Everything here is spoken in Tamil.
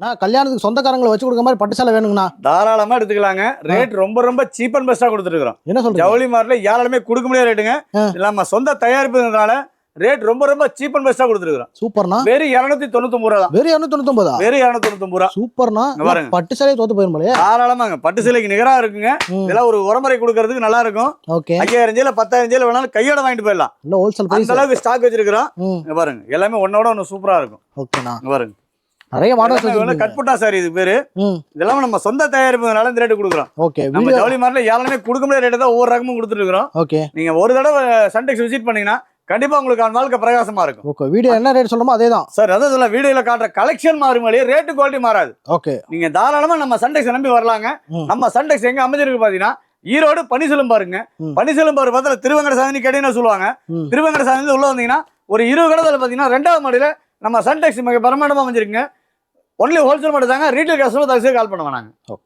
நான் கல்யாணத்துக்கு சொந்தக்காரங்களை வச்சு கொடுக்க மாதிரி பட்டு சேலை வேணுங்கண்ணா. தாராளமா எடுத்துக்கலாங்க. ரேட் ரொம்ப ரொம்ப சீப் அண்ட் பெஸ்டா கொடுத்துருக்கோம். என்ன சொல்றீங்க? ஜவுளி மார்ட்ல யாராலுமே கொடுக்க முடியாத ரேட்டுங்க. நம்ம சொந்த தயாரிப்புனால ரேட் ரொம்ப ரொம்ப சீப் அண்ட் பெஸ்டா கொடுத்துருக்கோம். சூப்பர்ண்ணா. வெறும் 299 ரூபா தான். வெறும் 299. வெறும் 299 ரூபா. சூப்பர்ண்ணா. பட்டு சேலையை தோத்து போயிருமாலே. தாராளமாங்க. பட்டு சேலைக்கு நிகரா இருக்குங்க. இதெல்லாம் ஒரு உரமுறை கொடுக்கறதுக்கு நல்லா இருக்கும். ஓகே. 5000 சேல 10000 சேல வேணாலும் கையோட வாங்கிட்டு போயிடலாம். இல்ல ஹோல்சேல் பிரைஸ். அந்த அளவுக்கு ஸ்டாக் வச்சிருக்கோம். இங்க பாருங்க எல்லாமே ஒன்னோட ஒன்னு சூப்பரா இருக்கும். ஓகேண்ணா. இங்க பாருங்க நிறைய மாடல்ஸ் இருக்கு. கட்புட்டா சாரி இது பேரு. இதெல்லாம் நம்ம சொந்த தயாரிப்புனால இந்த ரேட் கொடுக்குறோம். ஓகே. நம்ம ஜவுளி மார்ட்ல யாராலுமே கொடுக்க முடியாத ரேட் தான் ஒவ்வொரு ரகமும் கொடுத்துட்டு இருக்கோம். ஓகே. நீங்க ஒரு தடவை சன்டெக்ஸ் விசிட் பண்ணீங்கன்னா கண்டிப்பா உங்களுக்கு அந்த வாழ்க்கை பிரகாசமா இருக்கும். ஓகே. வீடியோ என்ன ரேட் சொல்லுமோ அதேதான் சார். அதான் சொல்ல வீடியோல காட்டுற கலெக்ஷன் மாறுமாலே ரேட் குவாலிட்டி மாறாது. ஓகே. நீங்க தாராளமா நம்ம சன்டெக்ஸ் நம்பி வரலாங்க. நம்ம சன்டெக்ஸ் எங்க அமைஞ்சிருக்கு பாத்தீங்கன்னா ஈரோடு பனிசெல்லம் பாருங்க. பனிசெல்லம் பாரு பக்கத்துல திருவங்கட சாதனி கேட்டீங்கன்னா சொல்லுவாங்க. திருவங்கட சாதனி உள்ள வந்தீங்கன்னா ஒரு 20 கடத்துல பாத்தீங்கன்னா 2வது மாடியில நம்ம சன்டெக்ஸ் மிக பிரமாண்டமா அமைஞ்சிருக்குங்க. ஒன்லி ஹோல்சேல் மட்டும் தாங்க. ரீட்டைல் கஸ்டமர் தயவுசெய்து கால் பண்ண வேணாங்க. ஓகே.